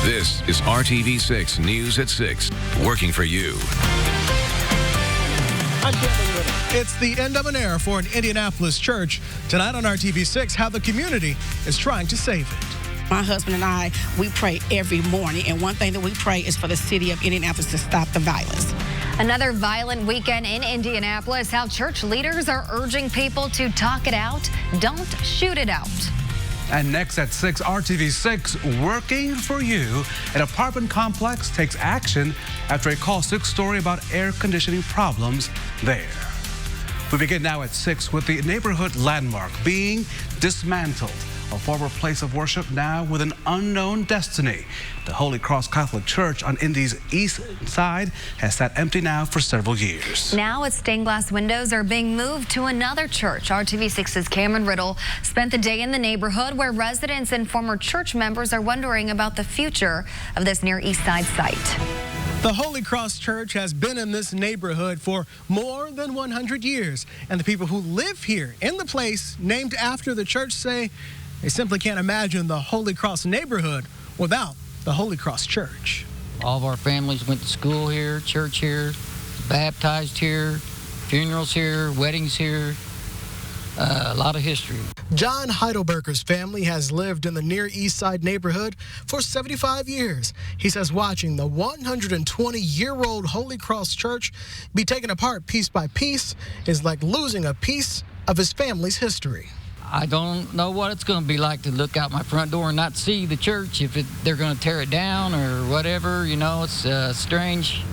This is RTV6 News at 6, working for you. It's the end of an era for an Indianapolis church. Tonight on RTV6, how the community is trying to save it. My husband and I, we pray every morning, and one thing that we pray is for the city of Indianapolis to stop the violence. Another violent weekend in Indianapolis, how church leaders are urging people to talk it out, don't shoot it out. And next at 6, RTV6, working for you. An apartment complex takes action after a Call 6 story about air conditioning problems there. We begin now at 6 with the neighborhood landmark being dismantled. A former place of worship now with an unknown destiny. The Holy Cross Catholic Church on Indy's east side has sat empty now for several years. Now its stained glass windows are being moved to another church. RTV6's Cameron Riddle spent the day in the neighborhood where residents and former church members are wondering about the future of this near east side site. The Holy Cross Church has been in this neighborhood for more than 100 years. And the people who live here in the place named after the church say they simply can't imagine the Holy Cross neighborhood without the Holy Cross Church. All of our families went to school here, church here, baptized here, funerals here, weddings here, a lot of history. John Heidelberger's family has lived in the Near East Side neighborhood for 75 years. He says watching the 120-year-old Holy Cross Church be taken apart piece by piece is like losing a piece of his family's history. I don't know what it's going to be like to look out my front door and not see the church, if they're going to tear it down or whatever. You know, it's a strange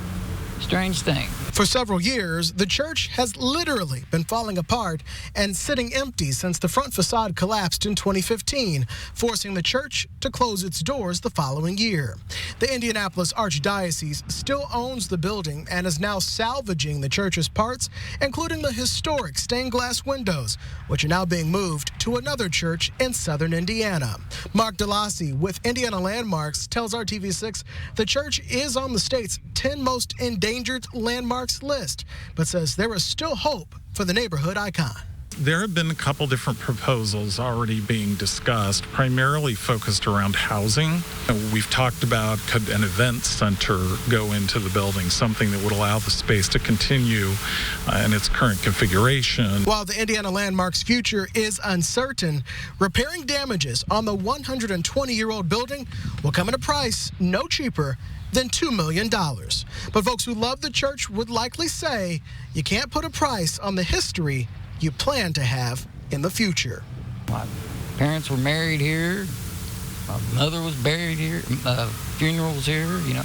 thing. For several years, the church has literally been falling apart and sitting empty since the front facade collapsed in 2015, forcing the church to close its doors the following year. The Indianapolis Archdiocese still owns the building and is now salvaging the church's parts, including the historic stained glass windows, which are now being moved to another church in southern Indiana. Mark DeLacy with Indiana Landmarks tells RTV6 the church is on the state's 10 most endangered landmarks list, but says there is still hope for the neighborhood icon. There have been a couple different proposals already being discussed, primarily focused around housing. We've talked about could an event center go into the building, something that would allow the space to continue in its current configuration. While the Indiana Landmark's future is uncertain, repairing damages on the 120-year-old building will come at a price no cheaper than $2 million. But folks who love the church would likely say you can't put a price on the history you plan to have in the future. My parents were married here. My mother was buried here. Funeral was here, you know.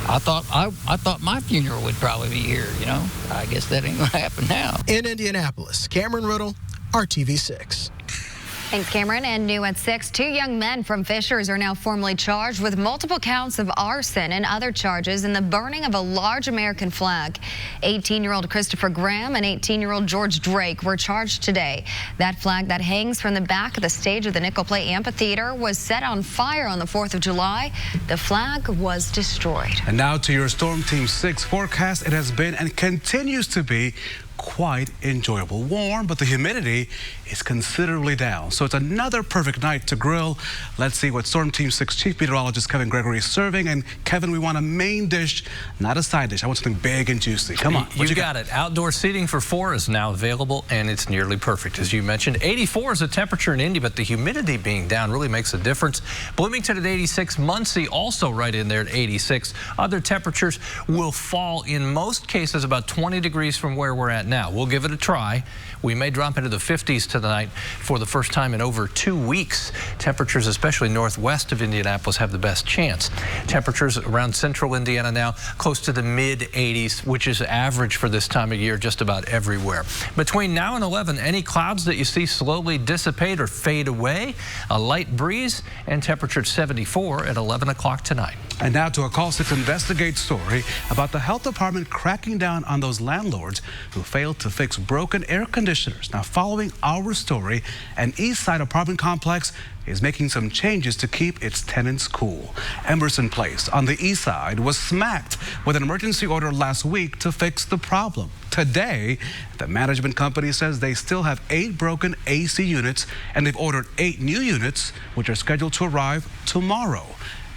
I thought my funeral would probably be here, you know. I guess that ain't gonna happen now. In Indianapolis, Cameron Riddle, RTV6. Thanks, Cameron. And new at 6, 2 young men from Fishers are now formally charged with multiple counts of arson and other charges in the burning of a large American flag. 18-year-old Christopher Graham and 18-year-old George Drake were charged today. That flag that hangs from the back of the stage of the Nickel Plate Amphitheater was set on fire on the 4th of July. The flag was destroyed. And now to your Storm Team 6 forecast. It has been and continues to be quite enjoyable. Warm, but the humidity is considerably down. So it's another perfect night to grill. Let's see what Storm Team 6 Chief Meteorologist Kevin Gregory is serving. And Kevin, we want a main dish, not a side dish. I want something big and juicy. Come on. You got it. Outdoor seating for 4 is now available, and it's nearly perfect. As you mentioned, 84 is the temperature in Indy, but the humidity being down really makes a difference. Bloomington at 86, Muncie also right in there at 86. Other temperatures will fall in most cases about 20 degrees from where we're at now. We'll give it a try. We may drop into the 50s tonight for the first time in over 2 weeks. Temperatures, especially northwest of Indianapolis, have the best chance. Temperatures around central Indiana now close to the mid-80s, which is average for this time of year just about everywhere. Between now and 11, any clouds that you see slowly dissipate or fade away. A light breeze and temperature 74 at 11 o'clock tonight. And now to a Call 6 Investigate story about the health department cracking down on those landlords who fail failed to fix broken air conditioners. Now, following our story, an East Side apartment complex is making some changes to keep its tenants cool. Emerson Place on the East Side was smacked with an emergency order last week to fix the problem. Today, the management company says they still have 8 broken AC units, and they've ordered 8 new units, which are scheduled to arrive tomorrow.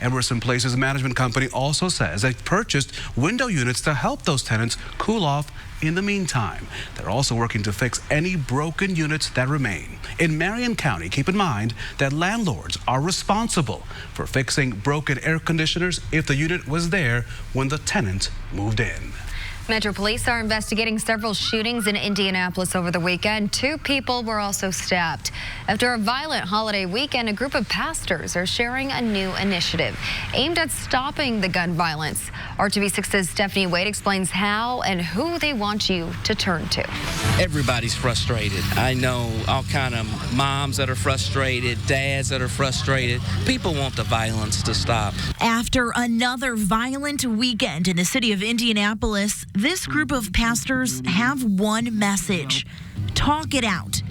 Emerson Place's management company also says they've purchased window units to help those tenants cool off in the meantime. They're also working to fix any broken units that remain. In Marion County, keep in mind that landlords are responsible for fixing broken air conditioners if the unit was there when the tenant moved in. Metro Police are investigating several shootings in Indianapolis over the weekend. 2 people were also stabbed. After a violent holiday weekend, a group of pastors are sharing a new initiative aimed at stopping the gun violence. RTV6's Stephanie Wade explains how and who they want you to turn to. Everybody's frustrated. I know all kind of moms that are frustrated, dads that are frustrated. People want the violence to stop. After another violent weekend in the city of Indianapolis, this group of pastors have one message: talk it out.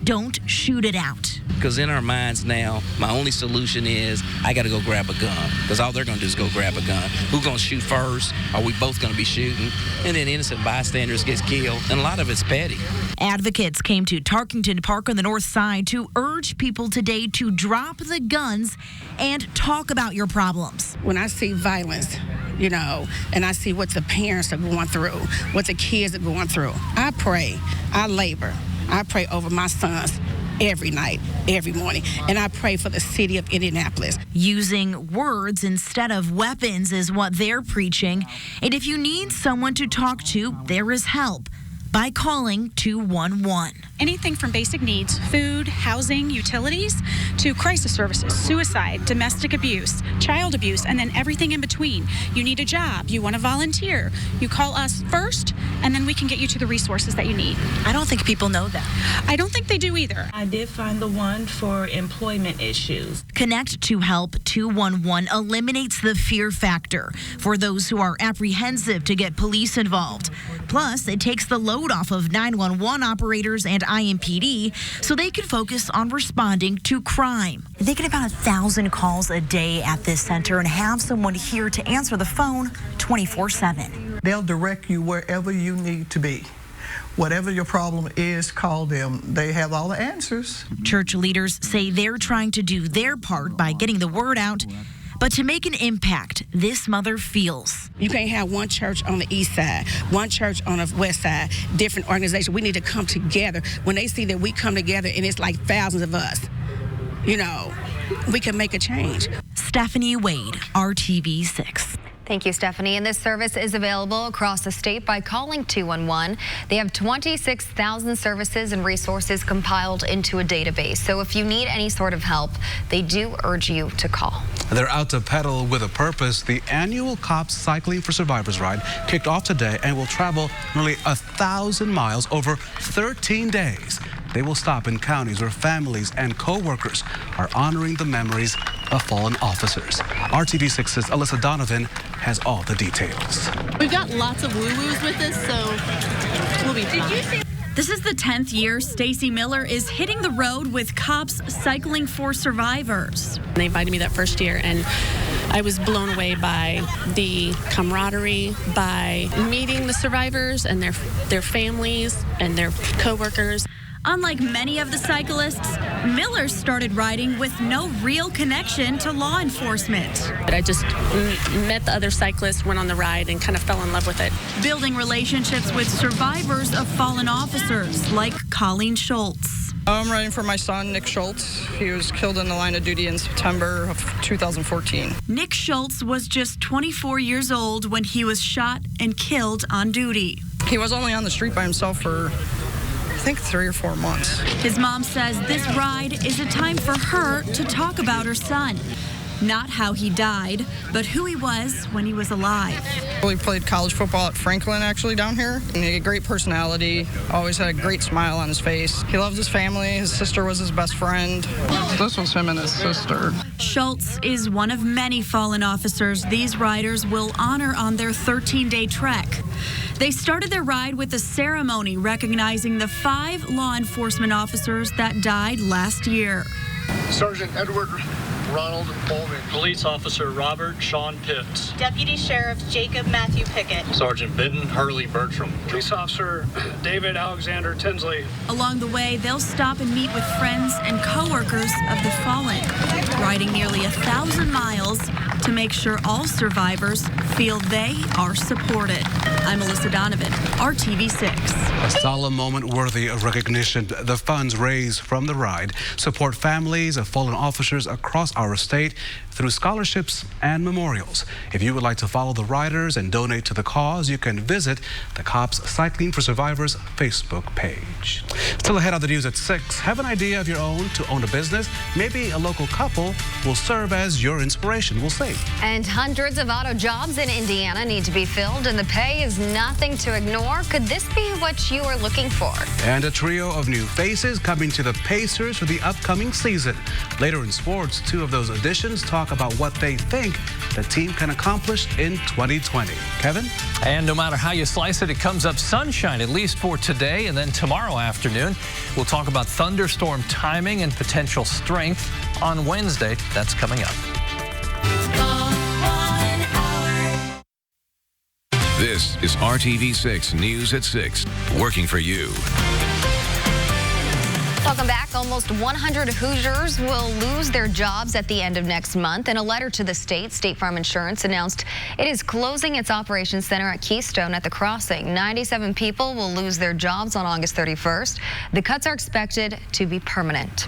Don't shoot it out. Because in our minds now, my only solution is I got to go grab a gun. Because all they're going to do is go grab a gun. Who's going to shoot first? Are we both going to be shooting? And then innocent bystanders gets killed. And a lot of it's petty. Advocates came to Tarkington Park on the north side to urge people today to drop the guns and talk about your problems. When I see violence, and I see what the parents are going through, what the kids are going through, I pray, I labor. I pray over my sons every night, every morning, and I pray for the city of Indianapolis. Using words instead of weapons is what they're preaching. And if you need someone to talk to, there is help by calling 211. Anything from basic needs, food, housing, utilities, to crisis services, suicide, domestic abuse, child abuse, and then everything in between. You need a job, you want to volunteer, you call us first, and then we can get you to the resources that you need. I don't think people know that. I don't think they do either. I did find the one for employment issues. Connect to Help 211 eliminates the fear factor for those who are apprehensive to get police involved. Plus, it takes the load off of 911 operators and IMPD so they can focus on responding to crime. They get about 1,000 calls a day at this center and have someone here to answer the phone 24/7. They'll direct you wherever you need to be. Whatever your problem is, call them. They have all the answers. Church leaders say they're trying to do their part by getting the word out. But to make an impact, this mother feels. You can't have one church on the east side, one church on the west side, different organizations. We need to come together. When they see that we come together and it's like thousands of us, we can make a change. Stephanie Wade, RTV6. Thank you, Stephanie. And this service is available across the state by calling 211. They have 26,000 services and resources compiled into a database. So if you need any sort of help, they do urge you to call. They're out to pedal with a purpose. The annual Cops Cycling for Survivors ride kicked off today and will travel nearly 1,000 miles over 13 days. They will stop in counties where families and co-workers are honoring the memories of fallen officers. RTV6's Alyssa Donovan has all the details. We've got lots of woo-woos with this, so we'll be fine. This is the 10th year Stacy Miller is hitting the road with Cops Cycling for Survivors. They invited me that first year, and I was blown away by the camaraderie, by meeting the survivors and their families and their co-workers. Unlike many of the cyclists, Miller started riding with no real connection to law enforcement. I just met the other cyclists, went on the ride, and kind of fell in love with it. Building relationships with survivors of fallen officers like Colleen Schultz. I'm riding for my son, Nick Schultz. He was killed in the line of duty in September of 2014. Nick Schultz was just 24 years old when he was shot and killed on duty. He was only on the street by himself for I think 3 or 4 months. His mom says this ride is a time for her to talk about her son. Not how he died, but who he was when he was alive. He played college football at Franklin, actually, down here. And he had a great personality, always had a great smile on his face. He loved his family. His sister was his best friend. This was him and his sister. Schultz is one of many fallen officers these riders will honor on their 13-day trek. They started their ride with a ceremony recognizing the 5 law enforcement officers that died last year. Sergeant Edward Ronald Bowman. Police Officer Robert Sean Pitts. Deputy Sheriff Jacob Matthew Pickett. Sergeant Benton Hurley Bertram. Police Officer David Alexander Tinsley. Along the way, they'll stop and meet with friends and coworkers of the fallen, riding nearly 1,000 miles to make sure all survivors feel they are supported. I'm Melissa Donovan, RTV6. A solemn moment worthy of recognition. The funds raised from the ride support families of fallen officers across our state through scholarships and memorials. If you would like to follow the riders and donate to the cause, you can visit the COPS Cycling for Survivors Facebook page. Still ahead on the news at 6. Have an idea of your own to own a business? Maybe a local couple will serve as your inspiration. We'll see. And hundreds of auto jobs in Indiana need to be filled, and the pay is nothing to ignore. Could this be what you are looking for? And a trio of new faces coming to the Pacers for the upcoming season. Later in sports, 2 of those additions talk about what they think the team can accomplish in 2020. Kevin? And no matter how you slice it, it comes up sunshine, at least for today, and then tomorrow afternoon. We'll talk about thunderstorm timing and potential strength on Wednesday. That's coming up. This is RTV6 News at 6, working for you. Welcome back. Almost 100 Hoosiers will lose their jobs at the end of next month. In a letter to the state, State Farm Insurance announced it is closing its operations center at Keystone at the Crossing. 97 people will lose their jobs on August 31st. The cuts are expected to be permanent.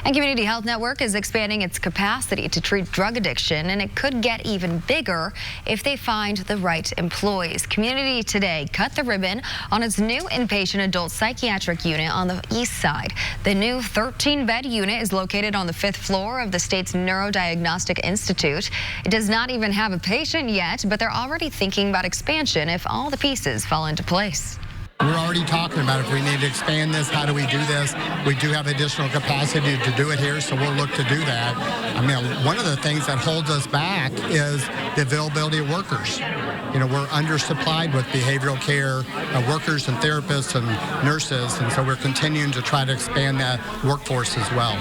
And Community Health Network is expanding its capacity to treat drug addiction, and it could get even bigger if they find the right employees. Community today cut the ribbon on its new inpatient adult psychiatric unit on the east side. The new 13-bed unit is located on the 5th floor of the state's Neurodiagnostic Institute. It does not even have a patient yet, but they're already thinking about expansion if all the pieces fall into place. We're already talking about if we need to expand this, how do we do this? We do have additional capacity to do it here, so we'll look to do that. I mean, one of the things that holds us back is the availability of workers. You know, we're undersupplied with behavioral care workers and therapists and nurses, and so we're continuing to try to expand that workforce as well.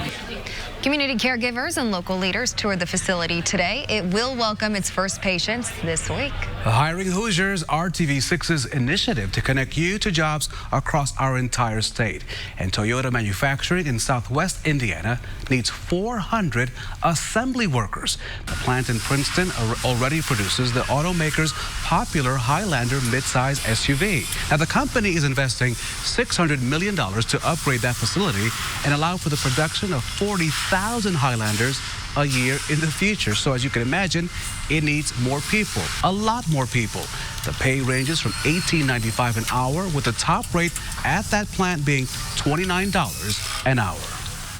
Community caregivers and local leaders toured the facility today. It will welcome its first patients this week. Hiring Hoosiers, RTV6's initiative to connect you to jobs across our entire state. And Toyota Manufacturing in Southwest Indiana needs 400 assembly workers. The plant in Princeton already produces the automaker's popular Highlander midsize SUV. Now, the company is investing $600 million to upgrade that facility and allow for the production of 40,000 Highlanders a year in the future. So as you can imagine, it needs more people, a lot more people. The pay ranges from $18.95 an hour, with the top rate at that plant being $29 an hour.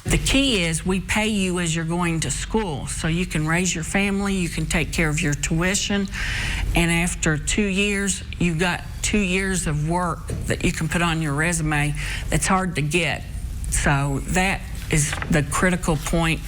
The key is we pay you as you're going to school, so you can raise your family, you can take care of your tuition, and after 2 years, you've got 2 years of work that you can put on your resume that's hard to get. So that is the critical point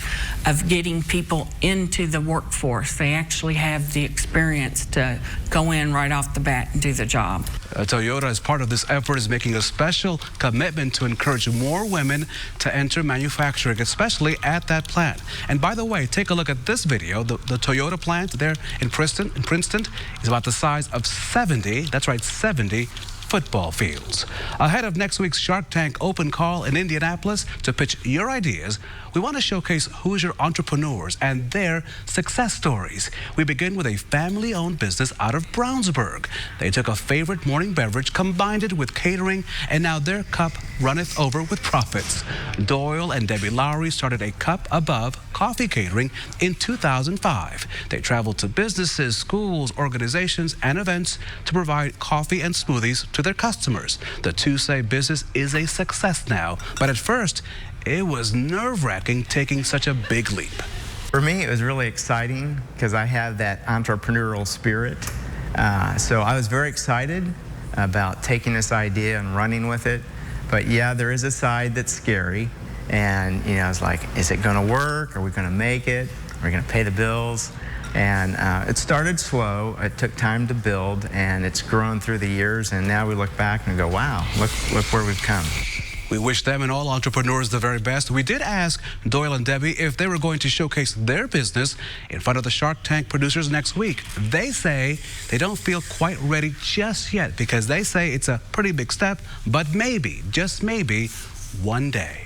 of getting people into the workforce. They actually have the experience to go in right off the bat and do the job. Toyota, as part of this effort, is making a special commitment to encourage more women to enter manufacturing, especially at that plant. And by the way, take a look at this video. The Toyota plant there in Princeton is about the size of 70, that's right, 70 football fields. Ahead of next week's Shark Tank open call in Indianapolis to pitch your ideas, we want to showcase Hoosier entrepreneurs and their success stories. We begin with a family-owned business out of Brownsburg. They took a favorite morning beverage, combined it with catering, and now their cup runneth over with profits. Doyle and Debbie Lowry started a Cup Above coffee catering in 2005. They traveled to businesses, schools, organizations, and events to provide coffee and smoothies to their customers. The two say business is a success now, but at first, it was nerve-wracking taking such a big leap. For me, it was really exciting because I have that entrepreneurial spirit. So I was very excited about taking this idea and running with it. But yeah, there is a side that's scary. And, you know, it's like, is it going to work? Are we going to make it? Are we going to pay the bills? And it started slow. It took time to build, and it's grown through the years. And now we look back and go, wow, look where we've come. We wish them and all entrepreneurs the very best. We did ask Doyle and Debbie if they were going to showcase their business in front of the Shark Tank producers next week. They say they don't feel quite ready just yet because they say it's a pretty big step, but maybe, just maybe, one day.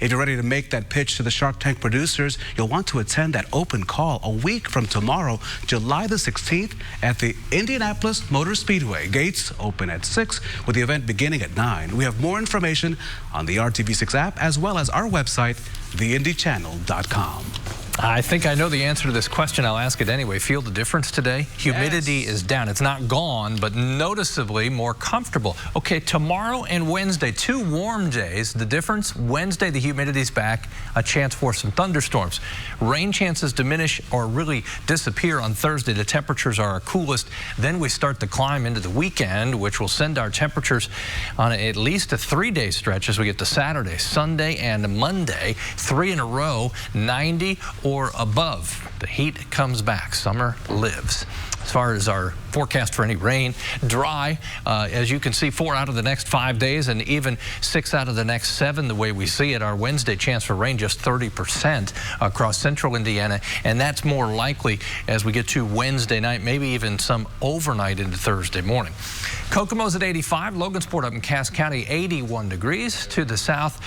If you're ready to make that pitch to the Shark Tank producers, you'll want to attend that open call a week from tomorrow, July the 16th, at the Indianapolis Motor Speedway. Gates open at 6, with the event beginning at 9. We have more information on the RTV6 app, as well as our website, theindychannel.com. I think I know the answer to this question. I'll ask it anyway. Feel the difference today? Humidity is down. It's not gone, but noticeably more comfortable. Okay, tomorrow and Wednesday, 2 warm days. The difference, Wednesday, the humidity's back, a chance for some thunderstorms. Rain chances diminish or really disappear on Thursday. The temperatures are our coolest. Then we start to climb into the weekend, which will send our temperatures on at least a 3-day stretch as we get to Saturday, Sunday, and Monday. 3 in a row, 90 or above. The heat comes back. Summer lives. As far as our forecast for any rain, dry. As you can see, 4 out of the next 5 days and even 6 out of the next 7, the way we see it. Our Wednesday chance for rain just 30% across central Indiana, and that's more likely as we get to Wednesday night, maybe even some overnight into Thursday morning. Kokomo's at 85, Logansport up in Cass County 81 degrees. To the south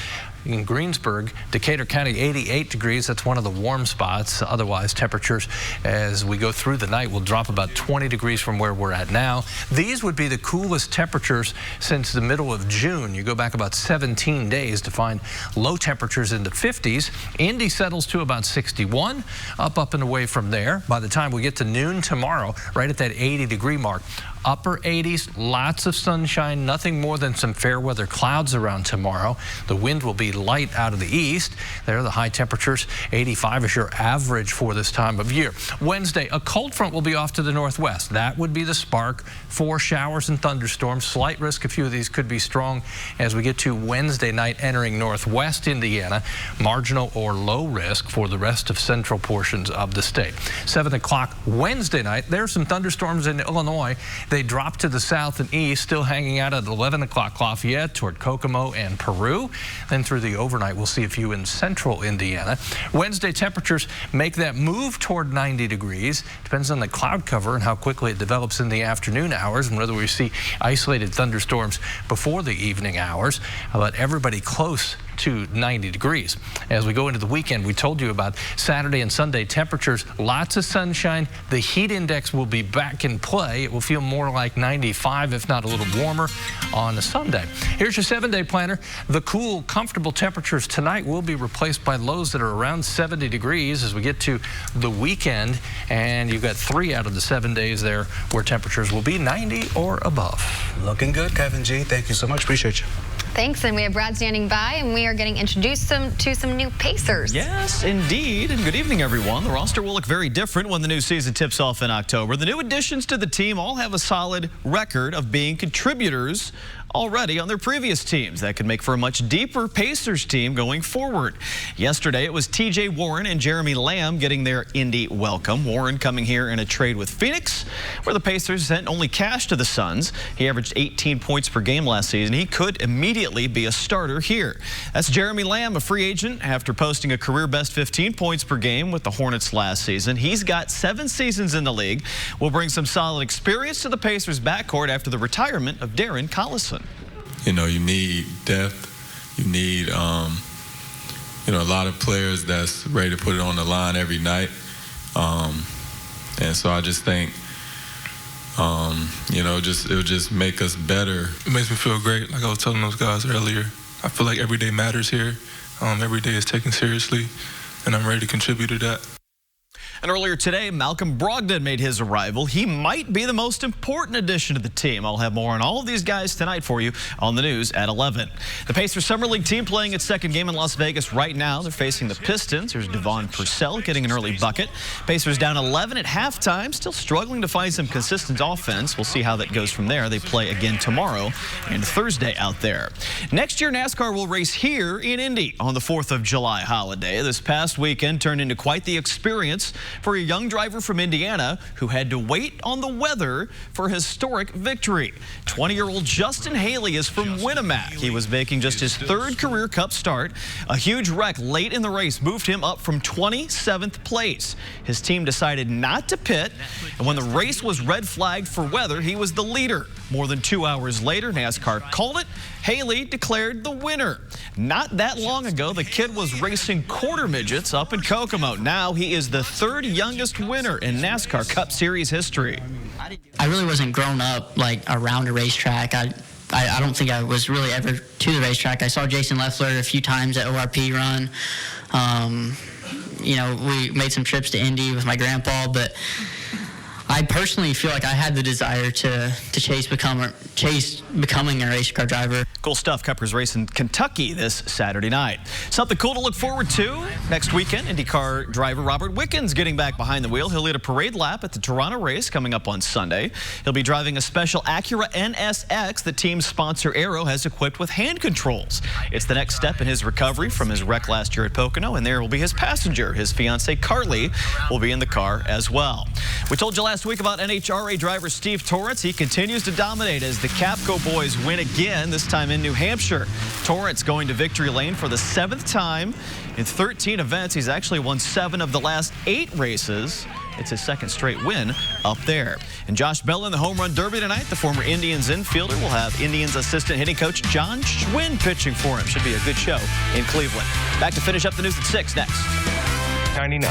in Greensburg, Decatur County 88 degrees. That's one of the warm spots. Otherwise, temperatures as we go through the night will drop about 20 degrees from where we're at now. These would be the coolest temperatures since the middle of June. You go back about 17 days to find low temperatures in the 50s. Indy settles to about 61, up and away from there. By the time we get to noon tomorrow, right at that 80-degree mark. Upper 80s, lots of sunshine, nothing more than some fair weather clouds around tomorrow. The wind will be light out of the east. There are the high temperatures. 85 is your average for this time of year. Wednesday, a cold front will be off to the northwest. That would be the spark for showers and thunderstorms. Slight risk, a few of these could be strong as we get to Wednesday night entering northwest Indiana. Marginal or low risk for the rest of central portions of the state. 7 o'clock Wednesday night, there's some thunderstorms in Illinois. They drop to the south and east, still hanging out at 11 o'clock Lafayette toward Kokomo and Peru. Then through the overnight, we'll see a few in central Indiana. Wednesday temperatures make that move toward 90 degrees. Depends on the cloud cover and how quickly it develops in the afternoon hours and whether we see isolated thunderstorms before the evening hours. But everybody close to 90 degrees. As we go into the weekend, we told you about Saturday and Sunday temperatures, lots of sunshine. The heat index will be back in play. It will feel more like 95, if not a little warmer on a Sunday. Here's your 7-day planner. The cool, comfortable temperatures tonight will be replaced by lows that are around 70 degrees as we get to the weekend. And you've got 3 out of the 7 days there where temperatures will be 90 or above. Looking good, Kevin G. Thank you so much. Appreciate you. Thanks, and we have Brad standing by, and we are getting introduced to some new Pacers. Yes, indeed, and good evening, everyone. The roster will look very different when the new season tips off in October. The new additions to the team all have a solid record of being contributors already on their previous teams. That could make for a much deeper Pacers team going forward. Yesterday, it was T.J. Warren and Jeremy Lamb getting their Indy welcome. Warren coming here in a trade with Phoenix, where the Pacers sent only cash to the Suns. He averaged 18 points per game last season. He could immediately be a starter here. That's Jeremy Lamb, a free agent, after posting a career-best 15 points per game with the Hornets last season. He's got 7 seasons in the league. Will bring some solid experience to the Pacers backcourt after the retirement of Darren Collison. You know, you need depth. You need, a lot of players that's ready to put it on the line every night. And so I just think, it'll just make us better. It makes me feel great. Like I was telling those guys earlier, I feel like every day matters here. Every day is taken seriously, and I'm ready to contribute to that. And earlier today, Malcolm Brogdon made his arrival. He might be the most important addition to the team. I'll have more on all of these guys tonight for you on the news at 11. The Pacers Summer League team playing its second game in Las Vegas right now. They're facing the Pistons. Here's Devon Purcell getting an early bucket. Pacers down 11 at halftime, still struggling to find some consistent offense. We'll see how that goes from there. They play again tomorrow and Thursday out there. Next year, NASCAR will race here in Indy on the 4th of July holiday. This past weekend turned into quite the experience for a young driver from Indiana who had to wait on the weather for a historic victory. 20-year-old Justin Haley is from Winnemac. He was making just his third career Cup start. A huge wreck late in the race moved him up from 27th place. His team decided not to pit, and when the race was red flagged for weather, he was the leader. More than 2 hours later, NASCAR called it. Haley declared the winner. Not that long ago, the kid was racing quarter midgets up in Kokomo. Now he is the third youngest winner in NASCAR Cup Series history. I really wasn't grown up like around a racetrack. I don't think I was really ever to the racetrack. I saw Jason Leffler a few times at ORP run. You know, we made some trips to Indy with my grandpa, but I personally feel like I had the desire to chase becoming a race car driver. Cool stuff. Cuppers race in Kentucky this Saturday night. Something cool to look forward to next weekend. IndyCar driver Robert Wickens getting back behind the wheel. He'll lead a parade lap at the Toronto race coming up on Sunday. He'll be driving a special Acura NSX that team sponsor Aero has equipped with hand controls. It's the next step in his recovery from his wreck last year at Pocono, and there will be his passenger. His fiancee Carly will be in the car as well. We told you last week about NHRA driver Steve Torrence. He continues to dominate as the Capco boys win again, this time in New Hampshire. Torrence going to victory lane for the 7th time. In 13 events, he's actually won 7 of the last 8 races. It's his second straight win up there. And Josh Bell in the Home Run Derby tonight. The former Indians infielder will have Indians assistant hitting coach John Schwinn pitching for him. Should be a good show in Cleveland. Back to finish up the news at 6 next. 99.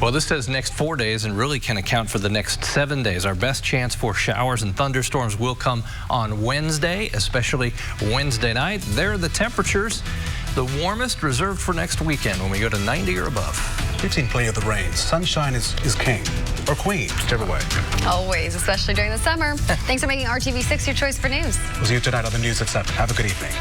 Well, this says next 4 days and really can account for the next 7 days. Our best chance for showers and thunderstorms will come on Wednesday, especially Wednesday night. There are the temperatures, the warmest reserved for next weekend when we go to 90 or above. We've seen plenty of the rain. Sunshine is king or queen, whichever way. Always, especially during the summer. Thanks for making RTV6 your choice for news. We'll see you tonight on the news at 7. Have a good evening.